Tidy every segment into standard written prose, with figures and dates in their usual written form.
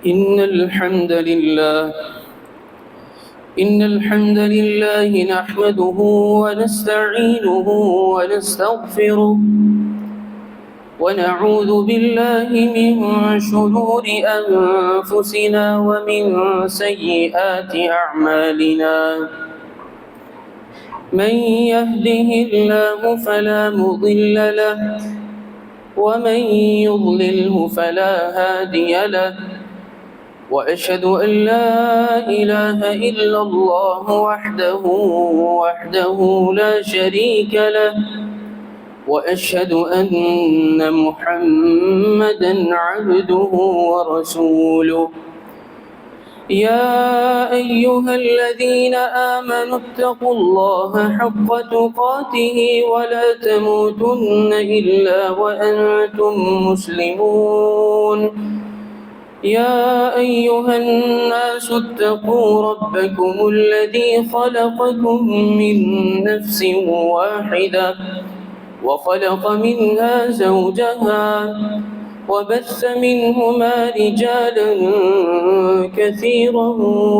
إن الحمد لله إن الحمد لله نحمده ونستعينه ونستغفره ونعوذ بالله من شرور أنفسنا ومن سيئات أعمالنا من يهده الله فلا مضل له ومن يضلله فلا هادي له وأشهد أن لا إله إلا الله وحده لا شريك له وأشهد أن محمدًا عبده ورسوله يا أيها الذين آمنوا اتقوا الله حق تقاته ولا تموتن إلا وأنتم مسلمون يا أيها الناس اتقوا ربكم الذي خلقكم من نفس واحدة وخلق منها زوجها وبث منهما رجالا كثيرا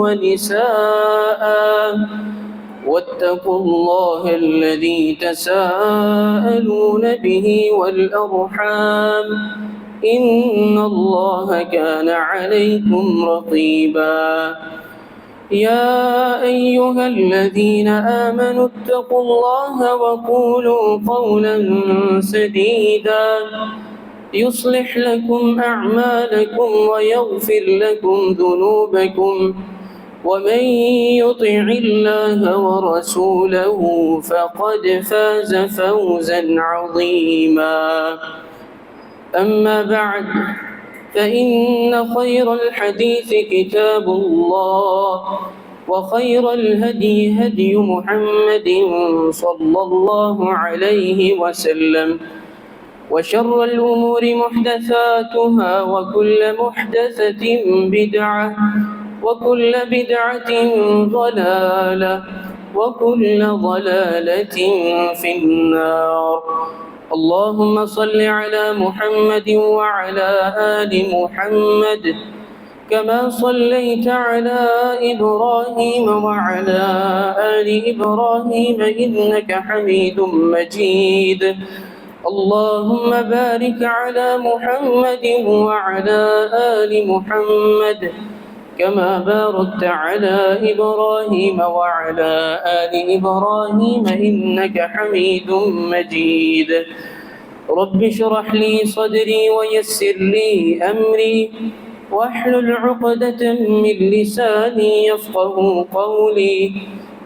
ونساء واتقوا الله الذي تساءلون به والأرحام إن الله كان عليكم رقيبا يا أيها الذين آمنوا اتقوا الله وقولوا قولا سديدا يصلح لكم أعمالكم ويغفر لكم ذنوبكم ومن يطع الله ورسوله فقد فاز فوزا عظيما أما بعد فإن خير الحديث كتاب الله وخير الهدي هدي محمد صلى الله عليه وسلم وشر الأمور محدثاتها وكل محدثة بدعة وكل بدعة ضلالة وكل ضلالة في النار اللهم صل على محمد وعلى آل محمد كما صليت على إبراهيم وعلى آل إبراهيم إنك حميد مجيد اللهم بارك على محمد وعلى آل محمد كما باركت على إبراهيم وعلى آل إبراهيم إنك حميد مجيد رب اشرح لي صدري ويسر لي أمري واحلل عقدة من لساني يفقه قولي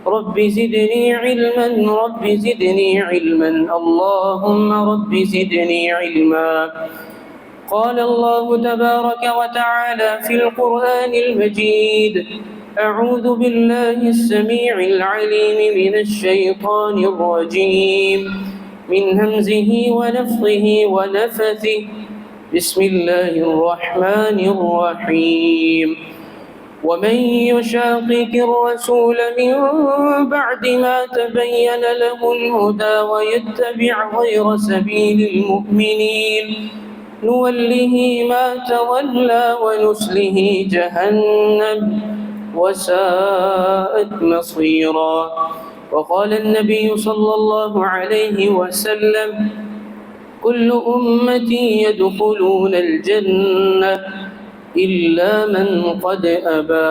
رب زدني علما رب زدني علما اللهم رب زدني علما قال الله تبارك وتعالى في القرآن المجيد أعوذ بالله السميع العليم من الشيطان الرجيم من همزه ونفخه ونفثه بسم الله الرحمن الرحيم ومن يشاقق الرسول من بعد ما تبين له الهدى ويتبع غير سبيل المؤمنين نوله ما تولى ونسله جهنم وساءت مصيرا وقال النبي صلى الله عليه وسلم كل أمتي يدخلون الجنة إلا من قد أبى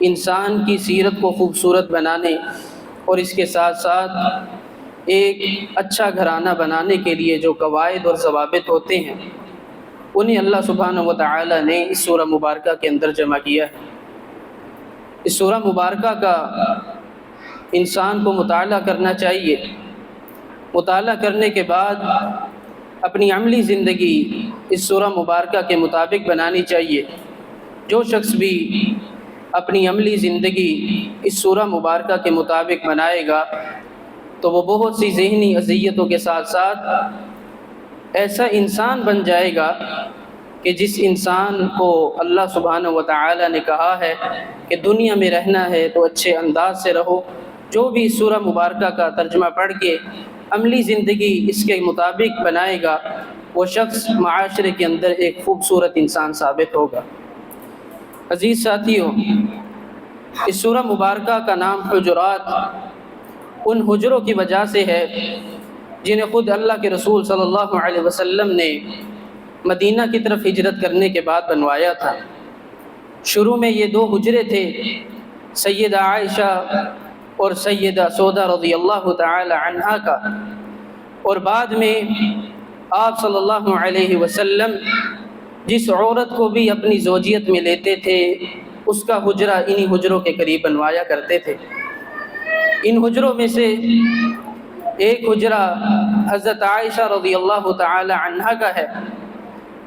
انسان کی سیرت کو خوبصورت بنانے اور اس کے ساتھ ساتھ ایک اچھا گھرانہ بنانے کے لیے جو قواعد اور ضوابط ہوتے ہیں انہیں اللہ سبحانہ و تعالی نے اس سورہ مبارکہ کے اندر جمع کیا ہے۔ اس سورہ مبارکہ کا انسان کو مطالعہ کرنا چاہیے۔ مطالعہ کرنے کے بعد اپنی عملی زندگی اس سورہ مبارکہ کے مطابق بنانی چاہیے۔ جو شخص بھی اپنی عملی زندگی اس سورہ مبارکہ کے مطابق بنائے گا تو وہ بہت سی ذہنی اذیتوں کے ساتھ ساتھ ایسا انسان بن جائے گا کہ جس انسان کو اللہ سبحانہ و تعالی نے کہا ہے کہ دنیا میں رہنا ہے تو اچھے انداز سے رہو، جو بھی اس سورہ مبارکہ کا ترجمہ پڑھ کے عملی زندگی اس کے مطابق بنائے گا وہ شخص معاشرے کے اندر ایک خوبصورت انسان ثابت ہوگا۔ عزیز ساتھیوں، اس سورہ مبارکہ کا نام حجرات ان حجروں کی وجہ سے ہے جنہیں خود اللہ کے رسول صلی اللہ علیہ وسلم نے مدینہ کی طرف ہجرت کرنے کے بعد بنوایا تھا۔ شروع میں یہ 2 حجرے تھے، سیدہ عائشہ اور سیدہ سودہ رضی اللہ تعالی عنہا کا، اور بعد میں آپ صلی اللہ علیہ وسلم جس عورت کو بھی اپنی زوجیت میں لیتے تھے اس کا حجرہ انہی حجروں کے قریب بنوایا کرتے تھے۔ ان حجروں میں سے ایک حجرہ حضرت عائشہ رضی اللہ تعالی عنہا کا ہے۔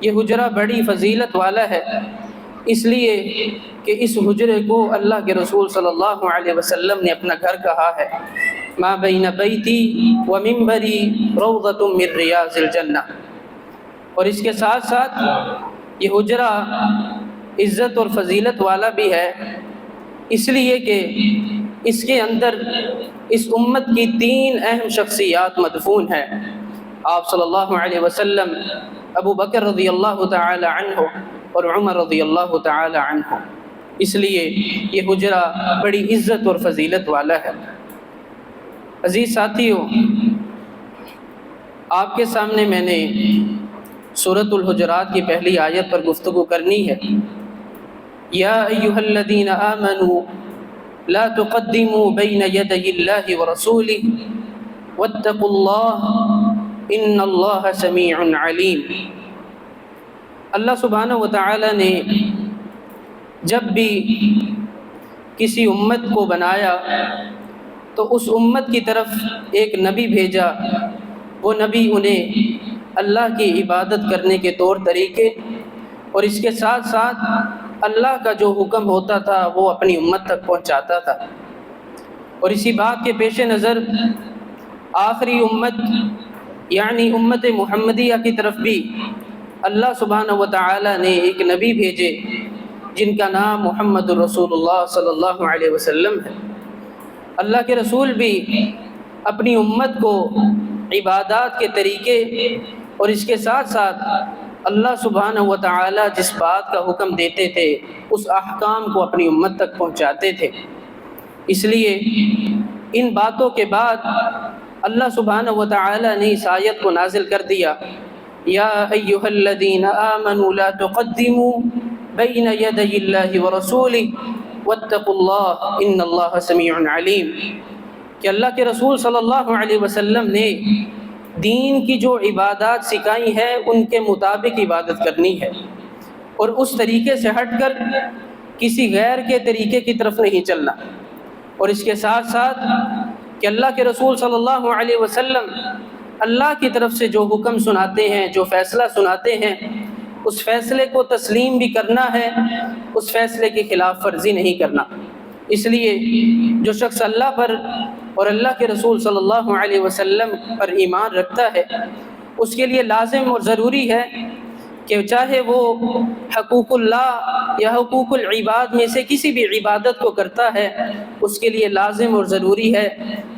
یہ حجرہ بڑی فضیلت والا ہے، اس لیے کہ اس حجرے کو اللہ کے رسول صلی اللہ علیہ وسلم نے اپنا گھر کہا ہے۔ ما بین بیتی و منبری روضۃ من ریاض الجنہ۔ اور اس کے ساتھ ساتھ یہ حجرہ عزت اور فضیلت والا بھی ہے، اس لیے کہ اس کے اندر اس امت کی 3 اہم شخصیات مدفون ہیں۔ آپ صلی اللہ علیہ وسلم، ابو بکر رضی اللہ تعالی عنہ اور عمر رضی اللہ تعالی عنہ، اس لیے یہ حجرہ بڑی عزت اور فضیلت والا ہے۔ عزیز ساتھیوں، آپ کے سامنے میں نے سورۃ الحجرات کی پہلی آیت پر گفتگو کرنی ہے۔ یا ایھا الذین آمنوا لا تقدموا بین یدی اللہ ورسولہ واتقوا اللہ ان اللہ سمیع علیم۔ اللہ سبحانہ و تعالی نے جب بھی کسی امت کو بنایا تو اس امت کی طرف ایک نبی بھیجا۔ وہ نبی انہیں اللہ کی عبادت کرنے کے طور طریقے اور اس کے ساتھ ساتھ اللہ کا جو حکم ہوتا تھا وہ اپنی امت تک پہنچاتا تھا۔ اور اسی بات کے پیش نظر آخری امت یعنی امت محمدیہ کی طرف بھی اللہ سبحانہ و تعالی نے ایک نبی بھیجے جن کا نام محمد الرسول اللہ صلی اللہ علیہ وسلم ہے۔ اللہ کے رسول بھی اپنی امت کو عبادات کے طریقے اور اس کے ساتھ ساتھ اللہ سبحانہ و تعالی جس بات کا حکم دیتے تھے اس احکام کو اپنی امت تک پہنچاتے تھے۔ اس لیے ان باتوں کے بعد اللہ سبحانہ و تعالی نے اس آیت کو نازل کر دیا، یا ایھا الذین آمنوا لا تقدموا بین یدی اللہ ورسولہ واتقوا اللہ ان اللہ سمیع علیم، کہ اللہ کے رسول صلی اللہ علیہ وسلم نے دین کی جو عبادات سکھائی ہے ان کے مطابق عبادت کرنی ہے اور اس طریقے سے ہٹ کر کسی غیر کے طریقے کی طرف نہیں چلنا۔ اور اس کے ساتھ ساتھ کہ اللہ کے رسول صلی اللہ علیہ وسلم اللہ کی طرف سے جو حکم سناتے ہیں، جو فیصلہ سناتے ہیں، اس فیصلے کو تسلیم بھی کرنا ہے، اس فیصلے کی خلاف ورزی نہیں کرنا۔ اس لیے جو شخص اللہ پر اور اللہ کے رسول صلی اللہ علیہ وسلم پر ایمان رکھتا ہے اس کے لیے لازم اور ضروری ہے کہ چاہے وہ حقوق اللہ یا حقوق العباد میں سے کسی بھی عبادت کو کرتا ہے اس کے لیے لازم اور ضروری ہے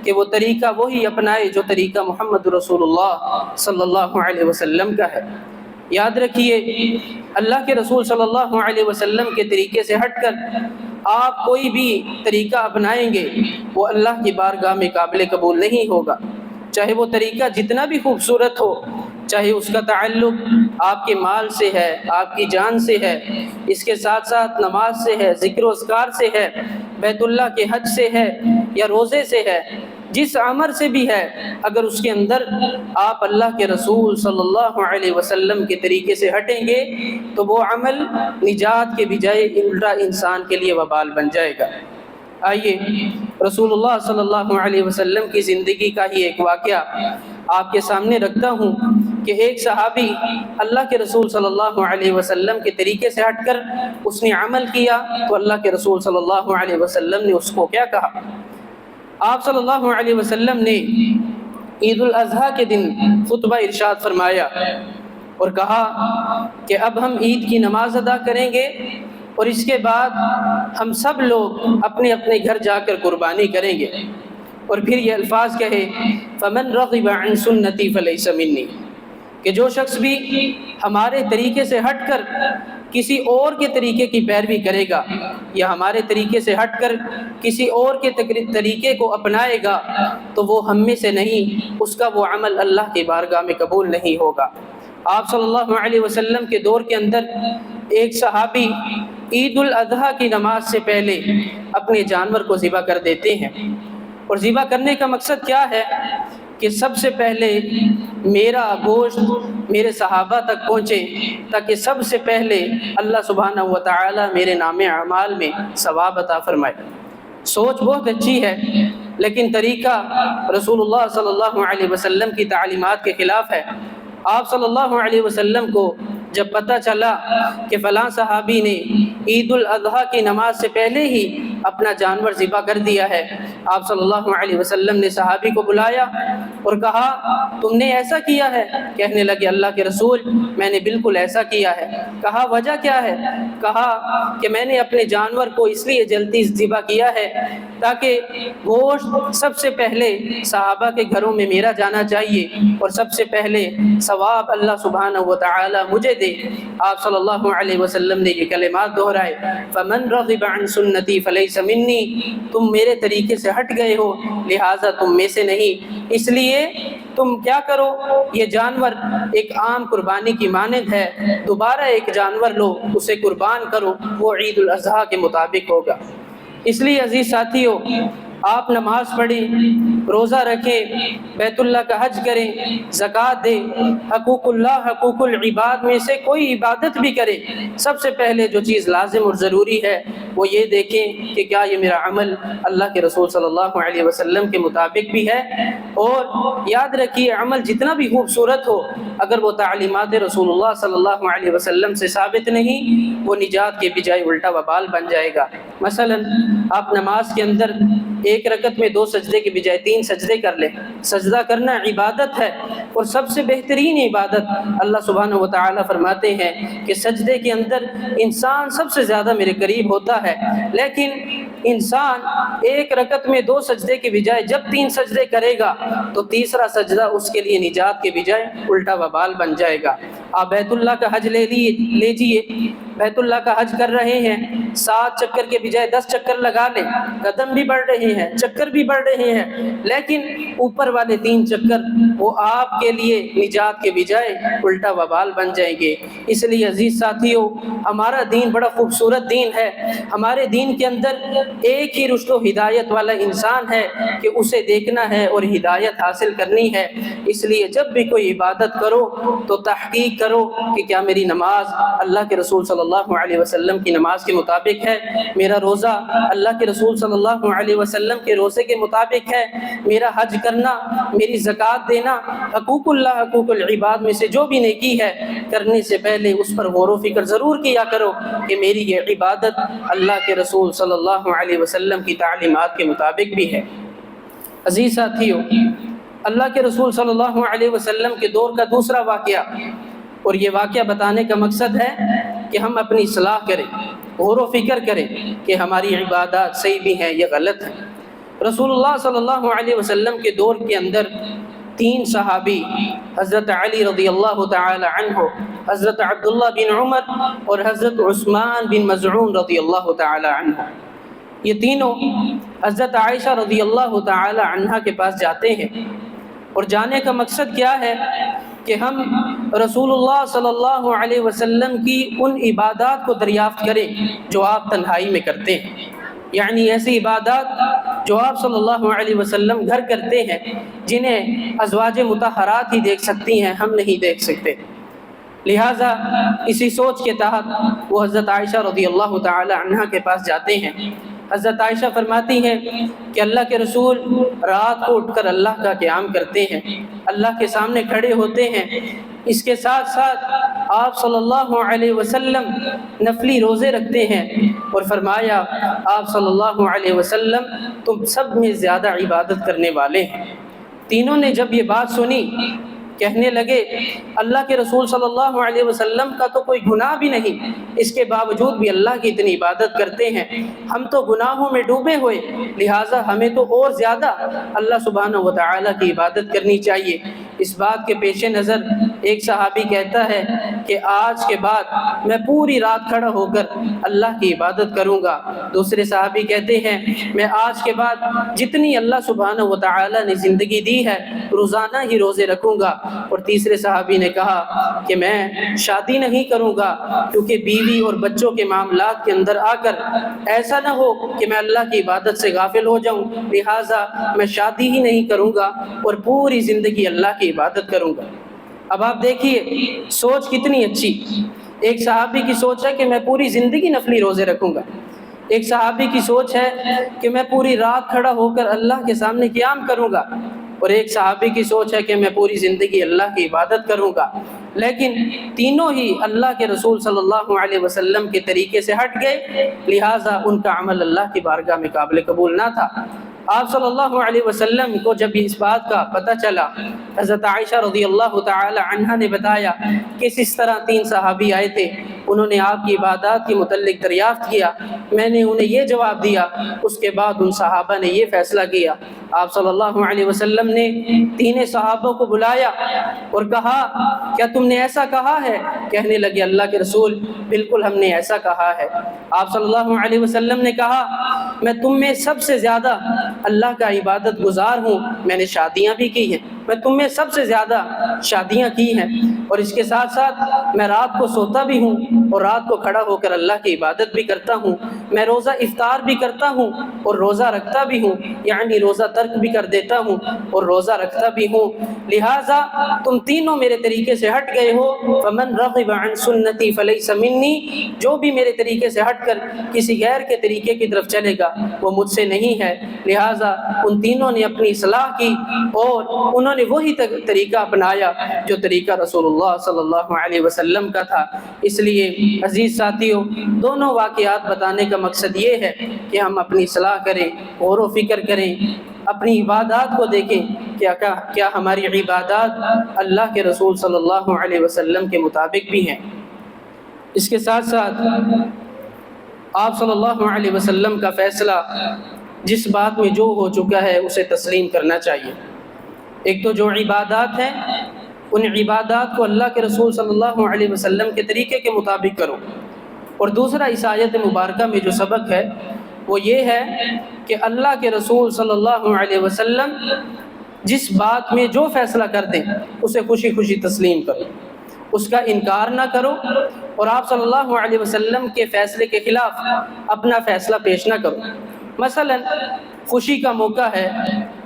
کہ وہ طریقہ وہی اپنائے جو طریقہ محمد رسول اللہ صلی اللہ علیہ وسلم کا ہے۔ یاد رکھیے، اللہ کے رسول صلی اللہ علیہ وسلم کے طریقے سے ہٹ کر آپ کوئی بھی طریقہ اپنائیں گے وہ اللہ کی بارگاہ میں قابل قبول نہیں ہوگا۔ چاہے وہ طریقہ جتنا بھی خوبصورت ہو، چاہے اس کا تعلق آپ کے مال سے ہے، آپ کی جان سے ہے، اس کے ساتھ ساتھ نماز سے ہے، ذکر و اذکار سے ہے، بیت اللہ کے حج سے ہے یا روزے سے ہے، جس عمل سے بھی ہے، اگر اس کے اندر آپ اللہ کے رسول صلی اللہ علیہ وسلم کے طریقے سے ہٹیں گے تو وہ عمل نجات کے بجائے الٹا انسان کے لیے وبال بن جائے گا۔ آئیے رسول اللہ صلی اللہ علیہ وسلم کی زندگی کا ہی ایک واقعہ آپ کے سامنے رکھتا ہوں کہ ایک صحابی اللہ کے رسول صلی اللہ علیہ وسلم کے طریقے سے ہٹ کر اس نے عمل کیا تو اللہ کے رسول صلی اللہ علیہ وسلم نے اس کو کیا کہا؟ آپ صلی اللہ علیہ وسلم نے عید الاضحیٰ کے دن خطبہ ارشاد فرمایا اور کہا کہ اب ہم عید کی نماز ادا کریں گے اور اس کے بعد ہم سب لوگ اپنے اپنے گھر جا کر قربانی کریں گے، اور پھر یہ الفاظ کہے فَمَنْ رَغِبَ عَنْ سُنَّتِي فَلَيْسَ مِنِّي، کہ جو شخص بھی ہمارے طریقے سے ہٹ کر کسی اور کے طریقے کی پیروی کرے گا یا ہمارے طریقے سے ہٹ کر کسی اور کے طریقے کو اپنائے گا تو وہ ہم میں سے نہیں، اس کا وہ عمل اللہ کی بارگاہ میں قبول نہیں ہوگا۔ آپ صلی اللہ علیہ وسلم کے دور کے اندر ایک صحابی عید الاضحیٰ کی نماز سے پہلے اپنے جانور کو ذبح کر دیتے ہیں، اور ذبح کرنے کا مقصد کیا ہے کہ سب سے پہلے میرا گوشت میرے صحابہ تک پہنچے تاکہ سب سے پہلے اللہ سبحانہ و تعالی میرے نام اعمال میں ثواب عطا فرمائے۔ سوچ بہت اچھی ہے، لیکن طریقہ رسول اللہ صلی اللہ علیہ وسلم کی تعلیمات کے خلاف ہے۔ آپ صلی اللہ علیہ وسلم کو جب پتہ چلا کہ فلاں صحابی نے عید الاضحیٰ کی نماز سے پہلے ہی اپنا جانور ذبح کر دیا ہے، آپ صلی اللہ علیہ وسلم نے صحابی کو بلایا اور کہا تم نے ایسا کیا ہے؟ کہنے لگے اللہ کے رسول میں نے بالکل ایسا کیا ہے۔ کہا وجہ کیا ہے؟ کہا کہ میں نے اپنے جانور کو اس لیے جلدی ذبح کیا ہے تاکہ گوشت سب سے پہلے صحابہ کے گھروں میں میرا جانا چاہیے اور سب سے پہلے ثواب اللہ سبحانہ و تعالی مجھے دے۔ آپ صلی اللہ علیہ وسلم نے یہ کلمات دہرائے فَمَنْ رَغِبَ عَنْ سُنَّتِي فَلَيْسَ مِنِّي، تم میرے طریقے سے ہٹ گئے ہو لہٰذا تم میں سے نہیں، اس لیے تم کیا کرو، یہ جانور ایک عام قربانی کی مانند ہے، دوبارہ ایک جانور لو اسے قربان کرو، وہ عید الاضحیٰ کے مطابق ہوگا۔ اس لیے عزیز ساتھیو، آپ نماز پڑھیں، روزہ رکھیں، بیت اللہ کا حج کریں، زکوٰۃ دیں، حقوق اللہ حقوق العباد میں سے کوئی عبادت بھی کریں، سب سے پہلے جو چیز لازم اور ضروری ہے وہ یہ دیکھیں کہ کیا یہ میرا عمل اللہ کے رسول صلی اللہ علیہ وسلم کے مطابق بھی ہے۔ اور یاد رکھیے عمل جتنا بھی خوبصورت ہو اگر وہ تعلیمات رسول اللہ صلی اللہ علیہ وسلم سے ثابت نہیں، وہ نجات کے بجائے الٹا وبال بن جائے گا۔ مثلا آپ نماز کے اندر ایک رکعت میں 2 سجدے کے بجائے 3 سجدے کر لیں، سجدہ کرنا عبادت ہے، اور سب سے بہترین عبادت اللہ سبحانہ و تعالی فرماتے ہیں کہ سجدے کے اندر انسان سب سے زیادہ میرے قریب ہوتا ہے، لیکن انسان ایک رکعت میں 2 سجدے کے بجائے جب 3 سجدے کرے گا تو تیسرا سجدہ اس کے لیے نجات کے بجائے الٹا وبال بن جائے گا۔ آپ بیت اللہ کا حج لیجئے، بیت اللہ کا حج کر رہے ہیں، 7 چکر کے بجائے 10 چکر لگا لیں، قدم بھی بڑھ رہے ہیں، چکر بھی بڑھ رہے ہیں، لیکن اوپر والے 3 چکر وہ آپ کے لیے نجات کے بجائے الٹا وبال بن جائیں گے۔ اس لیے عزیز ساتھیو، ہمارا دین بڑا خوبصورت دین ہے، ہمارے دین کے اندر ایک ہی رشد و ہدایت والا انسان ہے کہ اسے دیکھنا ہے اور ہدایت حاصل کرنی ہے۔ اس لیے جب بھی کوئی عبادت کرو تو تحقیق کرو کہ کیا میری نماز اللہ کے رسول صلی اللہ علیہ وسلم کی نماز کے مطابق ہے، میرا روزہ اللہ کے رسول صلی اللہ علیہ وسلم کے روزے کے مطابق ہے، میرا حج کرنا، میری زکوٰۃ دینا، حقوق اللہ حقوق العباد میں سے جو بھی نیکی ہے کرنے سے پہلے اس پر غور و فکر ضرور کیا کرو کہ میری یہ عبادت اللہ کے رسول صلی اللہ علیہ وسلم کی تعلیمات کے مطابق بھی ہے۔ عزیز ساتھیو، اللہ کے رسول صلی اللہ علیہ وسلم کے دور کا دوسرا واقعہ، اور یہ واقعہ بتانے کا مقصد ہے کہ ہم اپنی اصلاح کریں، غور و فکر کریں کہ ہماری عبادات صحیح بھی ہیں یا غلط ہیں۔ رسول اللہ صلی اللہ علیہ وسلم کے دور کے اندر 3 صحابی، حضرت علی رضی اللہ تعالی عنہ، حضرت عبداللہ بن عمر اور حضرت عثمان بن مظعون رضی اللہ تعالی عنہ، یہ تینوں حضرت عائشہ رضی اللہ تعالی عنہ کے پاس جاتے ہیں اور جانے کا مقصد کیا ہے کہ ہم رسول اللہ صلی اللہ علیہ وسلم کی ان عبادات کو دریافت کریں جو آپ تنہائی میں کرتے ہیں، یعنی ایسی عبادات جو آپ صلی اللہ علیہ وسلم گھر کرتے ہیں، جنہیں ازواج مطہرات ہی دیکھ سکتی ہیں، ہم نہیں دیکھ سکتے۔ لہٰذا اسی سوچ کے تحت وہ حضرت عائشہ رضی اللہ تعالی عنہا کے پاس جاتے ہیں۔ حضرت عائشہ فرماتی ہیں کہ اللہ کے رسول رات کو اٹھ کر اللہ کا قیام کرتے ہیں، اللہ کے سامنے کھڑے ہوتے ہیں، اس کے ساتھ ساتھ آپ صلی اللہ علیہ وسلم نفلی روزے رکھتے ہیں، اور فرمایا آپ صلی اللہ علیہ وسلم تم سب میں زیادہ عبادت کرنے والے ہیں۔ تینوں نے جب یہ بات سنی کہنے لگے اللہ کے رسول صلی اللہ علیہ وسلم کا تو کوئی گناہ بھی نہیں، اس کے باوجود بھی اللہ کی اتنی عبادت کرتے ہیں، ہم تو گناہوں میں ڈوبے ہوئے، لہٰذا ہمیں تو اور زیادہ اللہ سبحانہ و تعالیٰ کی عبادت کرنی چاہیے۔ اس بات کے پیش نظر ایک صحابی کہتا ہے کہ آج کے بعد میں پوری رات کھڑا ہو کر اللہ کی عبادت کروں گا۔ دوسرے صحابی کہتے ہیں میں آج کے بعد جتنی اللہ سبحانہ و تعالیٰ نے زندگی دی ہے روزانہ ہی روزے رکھوں گا۔ اور تیسرے صحابی نے کہا کہ میں شادی نہیں کروں گا، کیونکہ بیوی اور بچوں کے معاملات کے اندر آ کر ایسا نہ ہو کہ میں اللہ کی عبادت سے غافل ہو جاؤں، لہٰذا میں شادی ہی نہیں کروں گا اور پوری زندگی اللہ کی عبادت کروں گا۔ اب آپ دیکھیے سوچ کتنی اچھی، ایک صحابی کی سوچ ہے کہ میں پوری زندگی نفلی روزے رکھوں گا، ایک صحابی کی سوچ ہے کہ میں پوری رات کھڑا ہو کر اللہ کے سامنے قیام کروں گا، اور ایک صحابی کی سوچ ہے کہ میں پوری زندگی اللہ کی عبادت کروں گا۔ لیکن تینوں ہی اللہ کے رسول صلی اللہ علیہ وسلم کے طریقے سے ہٹ گئے، لہٰذا ان کا عمل اللہ کی بارگاہ میں قابل قبول نہ تھا۔ آپ صلی اللہ علیہ وسلم کو جب اس بات کا پتہ چلا، حضرت عائشہ رضی اللہ تعالی عنہا نے بتایا کہ اس طرح 3 صحابی آئے تھے، انہوں نے آپ کی عبادات کے متعلق دریافت کیا، میں نے انہیں یہ جواب دیا، اس کے بعد ان صحابہ نے یہ فیصلہ کیا۔ آپ صلی اللہ علیہ وسلم نے 3 صحابہ کو بلایا اور کہا کیا تم نے ایسا کہا ہے؟ کہنے لگے اللہ کے رسول بالکل ہم نے ایسا کہا ہے۔ آپ صلی اللہ علیہ وسلم نے کہا میں تم میں سب سے زیادہ اللہ کا عبادت گزار ہوں، میں نے شادیاں بھی کی ہیں، میں تم میں سب سے زیادہ شادیاں کی ہیں، اور اس کے ساتھ ساتھ میں رات کو سوتا بھی ہوں اور رات کو کھڑا ہو کر اللہ کی عبادت بھی کرتا ہوں، میں روزہ افطار بھی کرتا ہوں اور روزہ رکھتا بھی ہوں، یعنی روزہ ترک بھی کر دیتا ہوں اور روزہ رکھتا بھی ہوں، لہٰذا تم تینوں میرے طریقے سے ہٹ گئے ہو، فمن رغب عن سنتی فلیس منی، جو بھی میرے طریقے سے ہٹ کر کسی غیر کے طریقے کی طرف چلے گا وہ مجھ سے نہیں ہے۔ لہٰذا ان تینوں نے اپنی اصلاح کی اور انہوں نے وہی طریقہ اپنایا جو طریقہ رسول اللہ صلی اللہ علیہ وسلم کا تھا۔ اس لیے عزیز ساتھیوں، دونوں واقعات بتانے کا مقصد یہ ہے کہ ہم اپنی اصلاح کریں، غور و فکر کریں، اپنی عبادات کو دیکھیں کیا ہماری عبادات اللہ کے رسول صلی اللہ علیہ وسلم کے مطابق بھی ہیں۔ اس کے ساتھ ساتھ آپ صلی اللہ علیہ وسلم کا فیصلہ جس بات میں جو ہو چکا ہے اسے تسلیم کرنا چاہیے۔ ایک تو جو عبادات ہیں ان عبادات کو اللہ کے رسول صلی اللہ علیہ وسلم کے طریقے کے مطابق کرو، اور دوسرا اس آیت مبارکہ میں جو سبق ہے وہ یہ ہے کہ اللہ کے رسول صلی اللہ علیہ وسلم جس بات میں جو فیصلہ کر دیں اسے خوشی خوشی تسلیم کرو، اس کا انکار نہ کرو، اور آپ صلی اللہ علیہ وسلم کے فیصلے کے خلاف اپنا فیصلہ پیش نہ کرو۔ مثلا خوشی کا موقع ہے،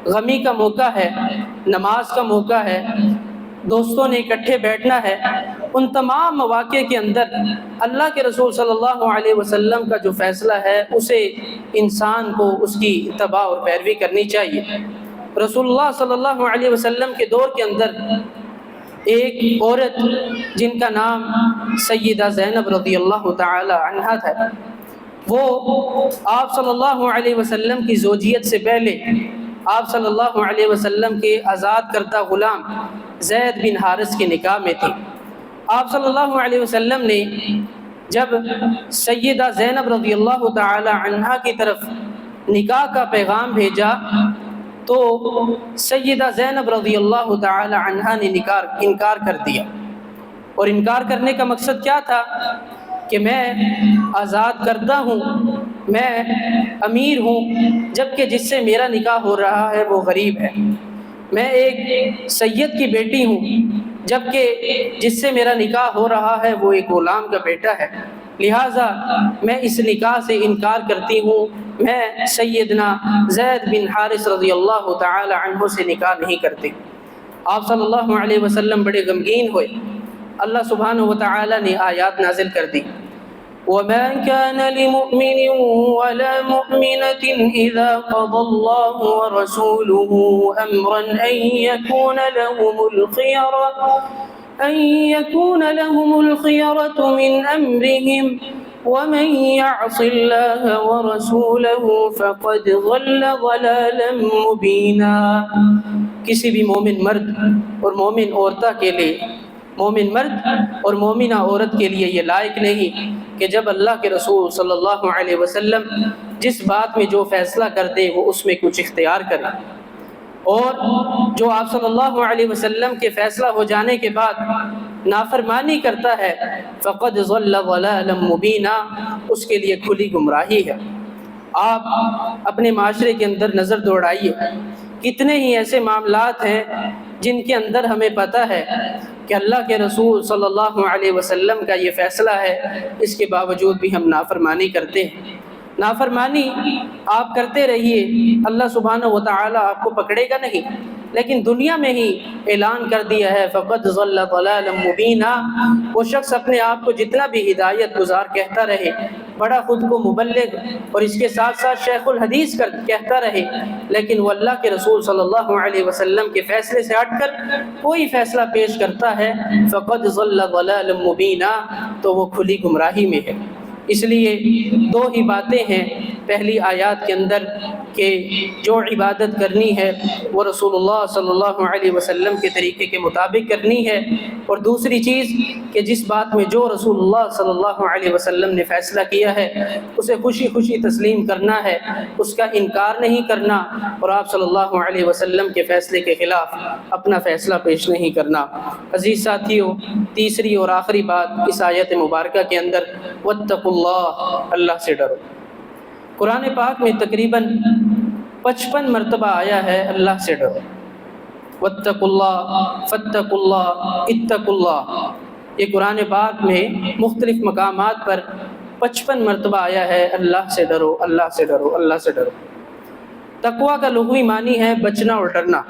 غمی کا موقع ہے، نماز کا موقع ہے، دوستوں نے اکٹھے بیٹھنا ہے، ان تمام مواقع کے اندر اللہ کے رسول صلی اللہ علیہ وسلم کا جو فیصلہ ہے اسے انسان کو اس کی اتباع اور پیروی کرنی چاہیے۔ رسول اللہ صلی اللہ علیہ وسلم کے دور کے اندر ایک عورت جن کا نام سیدہ زینب رضی اللہ تعالی عنہا تھا، وہ آپ صلی اللہ علیہ وسلم کی زوجیت سے پہلے آپ صلی اللہ علیہ وسلم کے آزاد کردہ غلام زید بن حارث کے نکاح میں تھی۔ آپ صلی اللہ علیہ وسلم نے جب سیدہ زینب رضی اللہ تعالی عنہا کی طرف نکاح کا پیغام بھیجا تو سیدہ زینب رضی اللہ تعالی عنہا نے انکار کر دیا، اور انکار کرنے کا مقصد کیا تھا کہ میں آزاد کردہ ہوں، میں امیر ہوں، جبکہ جس سے میرا نکاح ہو رہا ہے وہ غریب ہے، میں ایک سید کی بیٹی ہوں، جبکہ جس سے میرا نکاح ہو رہا ہے وہ ایک غلام کا بیٹا ہے، لہٰذا میں اس نکاح سے انکار کرتی ہوں، میں سیدنا زید بن حارث رضی اللہ تعالی عنہ سے نکاح نہیں کرتی۔ آپ صلی اللہ علیہ وسلم بڑے غمگین ہوئے۔ اللہ سبحانہ وتعالی نے آیات نازل کر دی، وَمَا كَانَ لِمُؤْمِنٍ وَلَا مُؤْمِنَةٍ إِذَا قَضَى اللَّهُ وَرَسُولُهُ أَمْرًا أَن يَكُونَ لَهُمُ الْخِيَرَةُ مِنْ أَمْرِهِمْ وَمَن يَعْصِ اللَّهَ وَرَسُولَهُ فَقَدْ ضَلَّ ضَلَالًا مُبِينًا۔ کسی بھی مومن مرد اور مومن عورتہ کے لیے، مومن مرد اور مومنہ عورت کے لیے یہ لائق نہیں کہ جب اللہ کے رسول صلی اللہ علیہ وسلم جس بات میں جو فیصلہ کر دے وہ اس میں کچھ اختیار کرے، اور جو آپ صلی اللہ علیہ وسلم کے فیصلہ ہو جانے کے بعد نافرمانی کرتا ہے فقد ضل ضلالا مبینا، اس کے لیے کھلی گمراہی ہے۔ آپ اپنے معاشرے کے اندر نظر دوڑائیے، کتنے ہی ایسے معاملات ہیں جن کے اندر ہمیں پتہ ہے کہ اللہ کے رسول صلی اللہ علیہ وسلم کا یہ فیصلہ ہے، اس کے باوجود بھی ہم نافرمانی کرتے ہیں۔ نافرمانی آپ کرتے رہیے، اللہ سبحانہ وتعالی آپ کو پکڑے گا نہیں، لیکن دنیا میں ہی اعلان کر دیا ہے فقد ضل ضلالا مبینا۔ وہ شخص اپنے آپ کو جتنا بھی ہدایت گزار کہتا رہے، بڑا خود کو مبلغ اور اس کے ساتھ ساتھ شیخ الحدیث کہتا رہے، لیکن وہ اللہ کے رسول صلی اللہ علیہ وسلم کے فیصلے سے ہٹ کر کوئی فیصلہ پیش کرتا ہے فقد ضل ضلالا مبینا، تو وہ کھلی گمراہی میں ہے۔ اس لیے دو ہی باتیں ہیں پہلی آیات کے اندر کہ جو عبادت کرنی ہے وہ رسول اللہ صلی اللہ علیہ وسلم کے طریقے کے مطابق کرنی ہے، اور دوسری چیز کہ جس بات میں جو رسول اللہ صلی اللہ علیہ وسلم نے فیصلہ کیا ہے اسے خوشی خوشی تسلیم کرنا ہے، اس کا انکار نہیں کرنا، اور آپ صلی اللہ علیہ وسلم کے فیصلے کے خلاف اپنا فیصلہ پیش نہیں کرنا۔ عزیز ساتھیو، تیسری اور آخری بات اس آیت مبارکہ کے اندر واتقوا اللہ، اللہ سے ڈرو۔ قرآن پاک میں تقریباً 55 مرتبہ آیا ہے اللہ سے ڈرو، واتقوا اللہ، فاتقوا اللہ، اتقوا اللہ۔ یہ قرآن پاک میں مختلف مقامات پر 55 مرتبہ آیا ہے اللہ سے ڈرو، اللہ سے ڈرو، اللہ سے ڈرو۔ تقویٰ کا لغوی معنی ہے بچنا اور ڈرنا،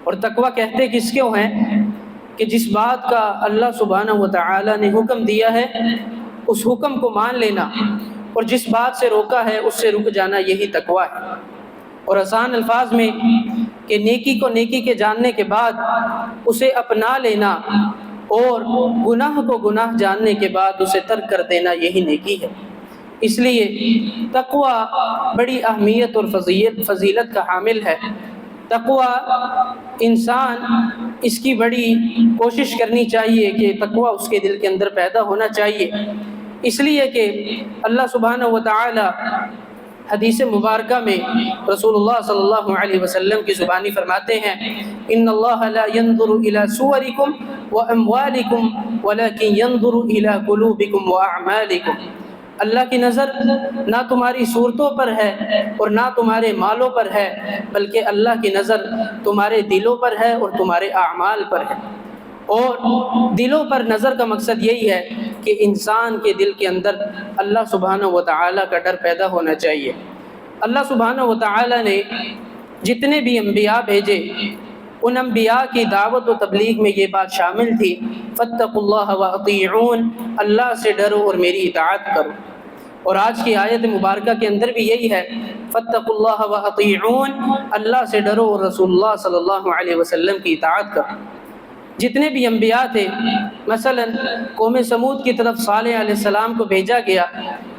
اور تقویٰ کہتے کس کو ہیں کہ جس بات کا اللہ سبحانہ وتعالی نے حکم دیا ہے اس حکم کو مان لینا، اور جس بات سے روکا ہے اس سے رک جانا، یہی تقویٰ ہے۔ اور آسان الفاظ میں کہ نیکی کو نیکی کے جاننے کے بعد اسے اپنا لینا، اور گناہ کو گناہ جاننے کے بعد اسے ترک کر دینا، یہی نیکی ہے۔ اس لیے تقویٰ بڑی اہمیت اور فضیلت کا حامل ہے۔ تقویٰ انسان اس کی بڑی کوشش کرنی چاہیے کہ تقویٰ اس کے دل کے اندر پیدا ہونا چاہیے، اس لیے کہ اللہ سبحانہ وتعالی حدیث مبارکہ میں رسول اللہ صلی اللہ علیہ وسلم کی زبانی فرماتے ہیں ان اللہ لا ينظر الى صورکم واموالکم ولكن ينظر الى قلوبکم واعمالکم۔ اللہ کی نظر نہ تمہاری صورتوں پر ہے اور نہ تمہارے مالوں پر ہے، بلکہ اللہ کی نظر تمہارے دلوں پر ہے اور تمہارے اعمال پر ہے۔ اور دلوں پر نظر کا مقصد یہی ہے کہ انسان کے دل کے اندر اللہ سبحانہ وتعالی کا ڈر پیدا ہونا چاہیے۔ اللہ سبحانہ وتعالی نے جتنے بھی انبیاء بھیجے ان انبیاء کی دعوت و تبلیغ میں یہ بات شامل تھی فاتقوا اللہ واطیعون، اللہ سے ڈرو اور میری اطاعت کرو۔ اور آج کی آیت مبارکہ کے اندر بھی یہی ہے فاتقوا اللہ واطیعون، اللہ سے ڈرو اور رسول اللہ صلی اللہ علیہ وسلم کی اطاعت کرو۔ جتنے بھی انبیاء تھے، مثلا قوم سمود کی طرف صالح علیہ السلام کو بھیجا گیا،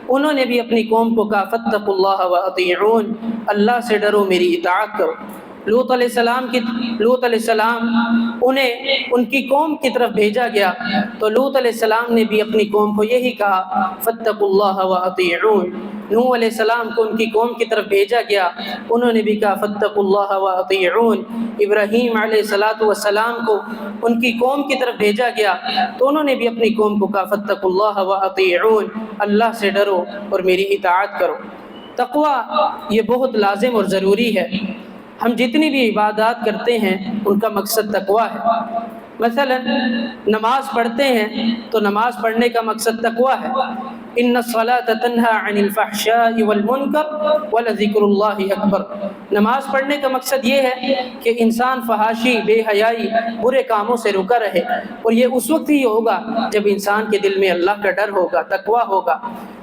انہوں نے بھی اپنی قوم کو کہا فاتقوا اللہ واطیعون، اللہ سے ڈرو میری اطاعت کرو۔ لوط علیہ السلام انہیں ان کی قوم کی طرف بھیجا گیا تو لوط علیہ السلام نے بھی اپنی قوم کو یہی کہا فاتقوا اللہ واطیعون۔ نوح علیہ السلام کو ان کی قوم کی طرف بھیجا گیا، انہوں نے بھی کہا فاتقوا اللہ واطیعون۔ ابراہیم علیہ السلام کو ان کی قوم کی طرف بھیجا گیا تو انہوں نے بھی اپنی قوم کو کہا فاتقوا اللہ واطیعون، اللہ سے ڈرو اور میری اطاعت کرو۔ تقویٰ یہ بہت لازم اور ضروری ہے۔ ہم جتنی بھی عبادات کرتے ہیں ان کا مقصد تقویٰ ہے۔ مثلا نماز پڑھتے ہیں تو نماز پڑھنے کا مقصد تقویٰ ہے۔ ان الصلاۃ تنہی عن الفحشاء والمنکر ولذکر اللہ اکبر۔ نماز پڑھنے کا مقصد یہ ہے کہ انسان فحاشی، بے حیائی، برے کاموں سے رکا رہے، اور یہ اس وقت ہی ہوگا جب انسان کے دل میں اللہ کا ڈر ہوگا، تقویٰ ہوگا۔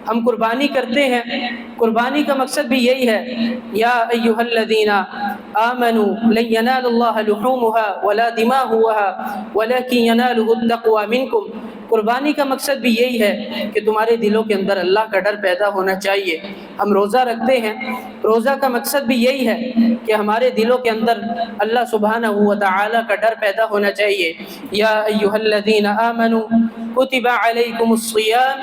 ہم قربانی کرتے ہیں، قربانی کا مقصد بھی یہی ہے، یا ایھا الذین آمنوا لن ینال اللہ لحومها ولا دماؤها ولکن ینالہ التقوی منکم۔ قربانی کا مقصد بھی یہی ہے کہ تمہارے دلوں کے اندر اللہ کا ڈر پیدا ہونا چاہیے۔ ہم روزہ رکھتے ہیں، روزہ کا مقصد بھی یہی ہے کہ ہمارے دلوں کے اندر اللہ سبحانہ و تعالی کا ڈر پیدا ہونا چاہیے۔ یا ایھا الذین آمنوا کتب علیکم الصیام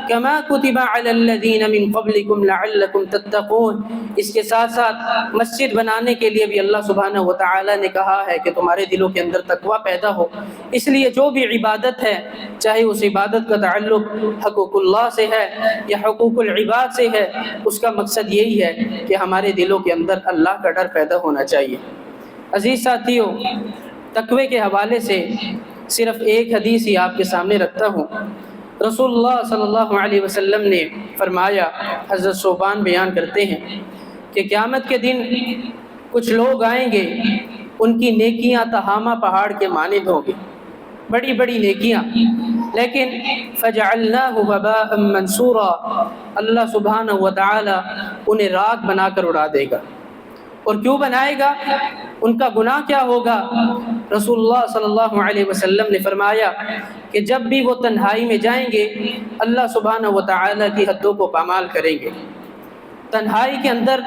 کما کتب علی الذین من قبلکم لعلکم تتقون۔ اس کے ساتھ ساتھ مسجد بنانے کے لیے بھی اللہ سبحانہ و تعالی نے کہا ہے کہ تمہارے دلوں کے اندر تقویٰ پیدا ہو۔ اس لیے جو بھی عبادت ہے، چاہے اس عبادت کا تعلق حقوق اللہ سے ہے یا حقوق العباد سے ہے، اس کا مقصد یہی ہے کہ ہمارے دلوں کے اندر اللہ کا ڈر پیدا ہونا چاہیے۔ عزیز ساتھیوں، تقوی کے حوالے سے صرف ایک حدیث ہی آپ کے سامنے رکھتا ہوں۔ رسول اللہ صلی اللہ علیہ وسلم نے فرمایا، حضرت صوبان بیان کرتے ہیں کہ قیامت کے دن کچھ لوگ آئیں گے، ان کی نیکیاں تہامہ پہاڑ کے مانند ہوں گی، بڑی بڑی نیکیاں، لیکن فجعلناہ وباء منصورا، اللہ سبحانہ و تعالی انہیں راکھ بنا کر اڑا دے گا۔ اور کیوں بنائے گا؟ ان کا گناہ کیا ہوگا؟ رسول اللہ صلی اللہ علیہ وسلم نے فرمایا کہ جب بھی وہ تنہائی میں جائیں گے، اللہ سبحانہ و تعالی کی حدوں کو پامال کریں گے۔ تنہائی کے اندر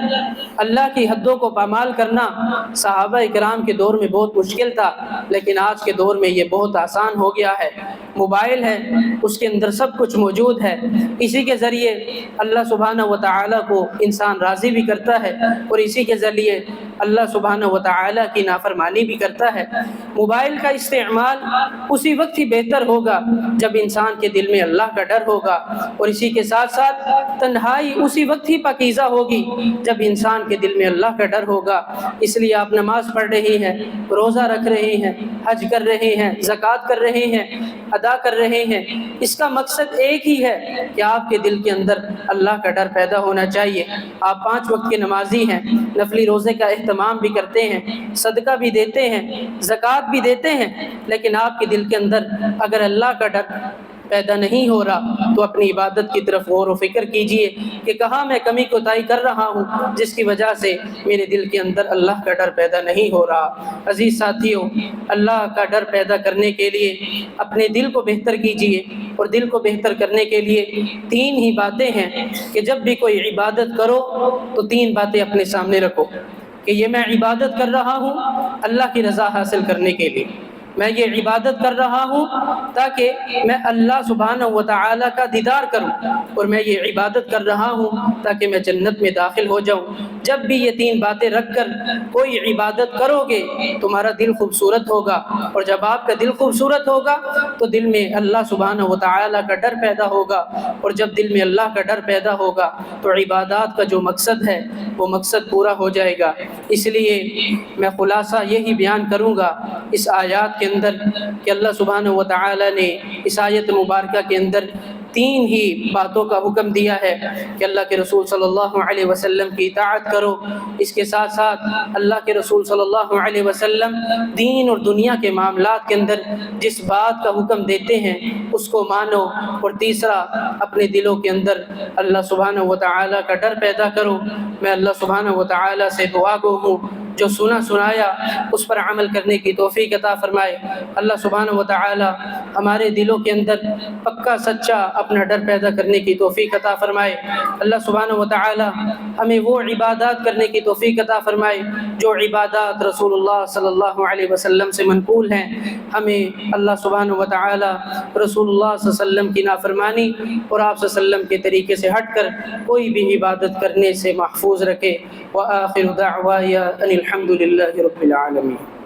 اللہ کی حدوں کو پامال کرنا صحابہ اکرام کے دور میں بہت مشکل تھا، لیکن آج کے دور میں یہ بہت آسان ہو گیا ہے۔ موبائل ہے، اس کے اندر سب کچھ موجود ہے، اسی کے ذریعے اللہ سبحانہ و تعالیٰ کو انسان راضی بھی کرتا ہے، اور اسی کے ذریعے اللہ سبحانہ و تعالیٰ کی نافرمانی بھی کرتا ہے۔ موبائل کا استعمال اسی وقت ہی بہتر ہوگا جب انسان کے دل میں اللہ کا ڈر ہوگا، اور اسی کے ساتھ ساتھ تنہائی اسی وقت ہی پاکیزہ ہوگی جب انسان کے دل میں اللہ کا ڈر ہوگا۔ اس لیے آپ نماز پڑھ رہے ہیں، روزہ رکھ رہے ہیں، حج کر رہے ہیں، زکوٰۃ کر رہے ہیں، ادا کر رہے ہیں، اس کا مقصد ایک ہی ہے کہ آپ کے دل کے اندر اللہ کا ڈر پیدا ہونا چاہیے۔ آپ 5 وقت کے نمازی ہیں، نفلی روزے کا اہتمام بھی کرتے ہیں، صدقہ بھی دیتے ہیں، زکوٰۃ بھی دیتے ہیں، لیکن آپ کے دل کے اندر اگر اللہ کا ڈر پیدا نہیں ہو رہا تو اپنی عبادت کی طرف غور و فکر کیجئے کہ کہاں میں کمی کوتاہی کر رہا ہوں جس کی وجہ سے میرے دل کے اندر اللہ کا ڈر پیدا نہیں ہو رہا۔ عزیز ساتھیوں، اللہ کا ڈر پیدا کرنے کے لیے اپنے دل کو بہتر کیجئے، اور دل کو بہتر کرنے کے لیے 3 ہی باتیں ہیں کہ جب بھی کوئی عبادت کرو تو 3 باتیں اپنے سامنے رکھو کہ یہ میں عبادت کر رہا ہوں اللہ کی رضا حاصل کرنے کے لیے، میں یہ عبادت کر رہا ہوں تاکہ میں اللہ سبحانہ و تعالیٰ کا دیدار کروں، اور میں یہ عبادت کر رہا ہوں تاکہ میں جنت میں داخل ہو جاؤں۔ جب بھی یہ 3 باتیں رکھ کر کوئی عبادت کرو گے تمہارا دل خوبصورت ہوگا، اور جب آپ کا دل خوبصورت ہوگا تو دل میں اللہ سبحانہ و تعالیٰ کا ڈر پیدا ہوگا، اور جب دل میں اللہ کا ڈر پیدا ہوگا تو عبادات کا جو مقصد ہے وہ مقصد پورا ہو جائے گا۔ اس لیے میں خلاصہ یہی بیان کروں گا اس آیات کے اندر کہ اللہ سبحانہ و تعالی نے اس آیت مبارکہ کے اندر 3 ہی باتوں کا حکم دیا ہے کہ اللہ کے رسول صلی اللہ علیہ وسلم کی اطاعت کرو، اس کے ساتھ ساتھ اللہ کے رسول صلی اللہ علیہ وسلم دین اور دنیا کے معاملات کے اندر جس بات کا حکم دیتے ہیں اس کو مانو، اور تیسرا اپنے دلوں کے اندر اللہ سبحانہ و تعالی کا ڈر پیدا کرو۔ میں اللہ سبحانہ و تعالی سے دعا گو ہوں جو سنا سنایا اس پر عمل کرنے کی توفیق عطا فرمائے۔ اللہ سبحانہ و تعالی ہمارے دلوں کے اندر پکا سچا اپنا ڈر پیدا کرنے کی توفیق عطا فرمائے۔ اللہ سبحانہ و تعالی ہمیں وہ عبادات کرنے کی توفیق عطا فرمائے جو عبادات رسول اللہ صلی اللہ علیہ وسلم سے منقول ہیں۔ ہمیں اللہ سبحانہ و تعالی رسول اللہ صلی اللہ علیہ وسلم کی نافرمانی اور آپ صلی اللہ علیہ وسلم کے طریقے سے ہٹ کر کوئی بھی عبادت کرنے سے محفوظ رکھے۔ وآخر دعوایا ان الحمد للہ رب العالمین۔